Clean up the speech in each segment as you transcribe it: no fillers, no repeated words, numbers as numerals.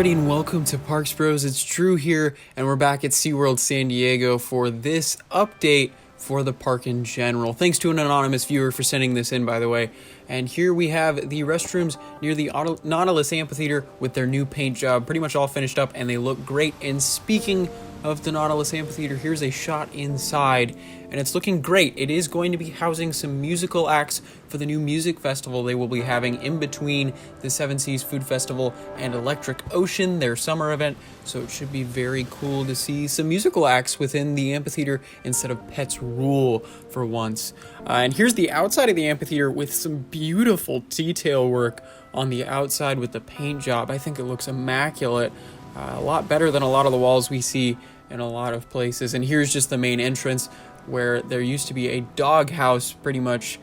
everybody, and welcome to Parks Bros. It's Drew here, and we're back at SeaWorld San Diego for this update for the park in general. Thanks to an anonymous viewer for sending this in, by the way. And here we have the restrooms near the Nautilus Amphitheater with their new paint job pretty much all finished up, and they look great. And speaking of the Nautilus Amphitheater, here's a shot inside, and it's looking great. It is going to be housing some musical acts for the new music festival they will be having in between the Seven Seas Food Festival and Electric Ocean, their summer event. So it should be very cool to see some musical acts within the amphitheater instead of Pets Rule for once. And here's the outside of the amphitheater with some beautiful detail work on the outside with the paint job. I think it looks immaculate. A lot better than a lot of the walls we see in a lot of places. And here's just the main entrance where there used to be a doghouse pretty much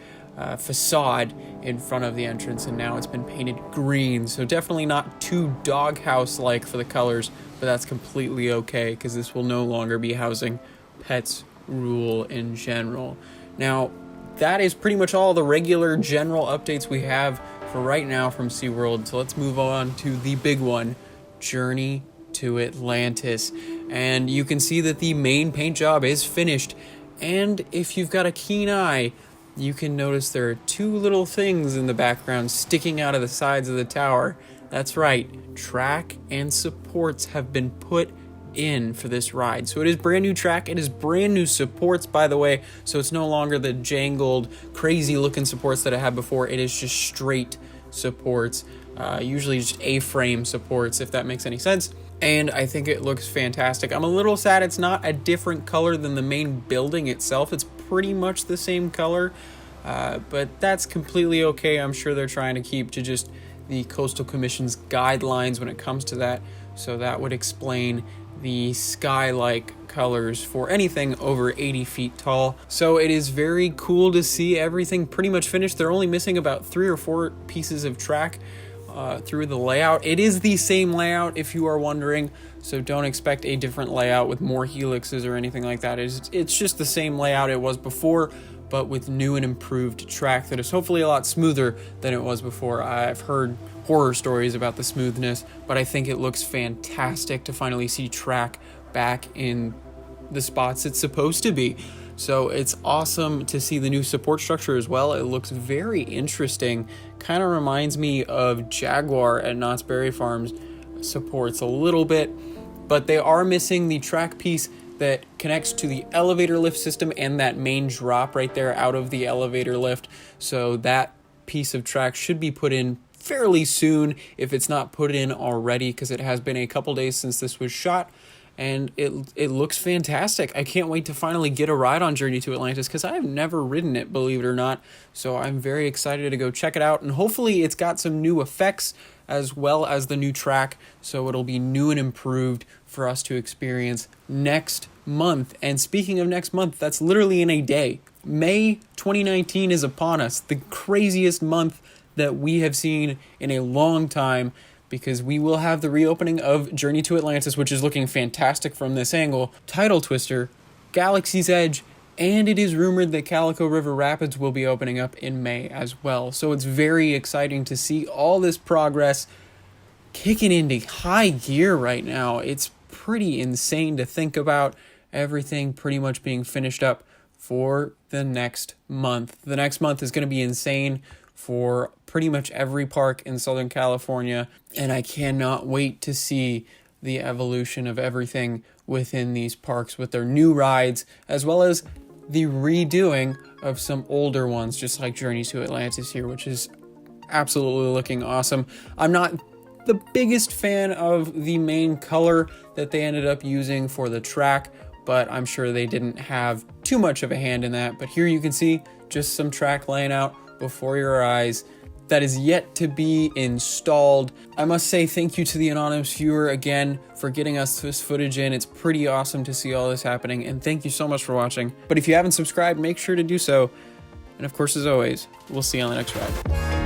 facade in front of the entrance, and now it's been painted green. So definitely not too doghouse like for the colors, but that's completely okay because this will no longer be housing Pets Rule in general. Now that is pretty much all the regular general updates we have for right now from SeaWorld. So let's move on to the big one, Journey to Atlantis. And you can see that the main paint job is finished, and if you've got a keen eye, you can notice there are two little things in the background sticking out of the sides of the tower. That's right, track and supports have been put in for this ride. So it is brand new track, it is brand new supports, by the way, so it's no longer the jangled crazy looking supports that I had before. It is just straight supports, usually just A-frame supports, if that makes any sense. And I think it looks fantastic. I'm a little sad it's not a different color than the main building itself. It's pretty much the same color, but that's completely okay. I'm sure they're trying to keep to just the Coastal Commission's guidelines when it comes to that. So that would explain the sky-like colors for anything over 80 feet tall. So it is very cool to see everything pretty much finished. They're only missing about 3 or 4 pieces of track through the layout. It is the same layout if you are wondering, so don't expect a different layout with more helixes or anything like that. It's just the same layout it was before, but with new and improved track that is hopefully a lot smoother than it was before. I've heard horror stories about the smoothness, but I think it looks fantastic to finally see track back in the spots it's supposed to be. So it's awesome to see the new support structure as well. It looks very interesting. Kind of reminds me of Jaguar at Knott's Berry Farms supports a little bit, but they are missing the track piece that connects to the elevator lift system and that main drop right there out of the elevator lift. So that piece of track should be put in fairly soon if it's not put in already, because it has been a couple days since this was shot. And it looks fantastic. I can't wait to finally get a ride on Journey to Atlantis because I've never ridden it, believe it or not. So I'm very excited to go check it out. And hopefully it's got some new effects as well as the new track. So it'll be new and improved for us to experience next month. And speaking of next month, that's literally in a day. May 2019 is upon us. The craziest month that we have seen in a long time, because we will have the reopening of Journey to Atlantis, which is looking fantastic from this angle, Tidal Twister, Galaxy's Edge, and it is rumored that Calico River Rapids will be opening up in May as well. So it's very exciting to see all this progress kicking into high gear right now. It's pretty insane to think about everything pretty much being finished up for the next month. The next month is going to be insane for pretty much every park in Southern California, and I cannot wait to see the evolution of everything within these parks with their new rides, as well as the redoing of some older ones, just like Journey to Atlantis here, which is absolutely looking awesome. I'm not the biggest fan of the main color that they ended up using for the track, but I'm sure they didn't have too much of a hand in that. But here you can see just some track laying out before your eyes that is yet to be installed. I must say thank you to the anonymous viewer again for getting us this footage in. It's pretty awesome to see all this happening, and thank you so much for watching. But if you haven't subscribed, make sure to do so. And of course, as always, we'll see you on the next ride.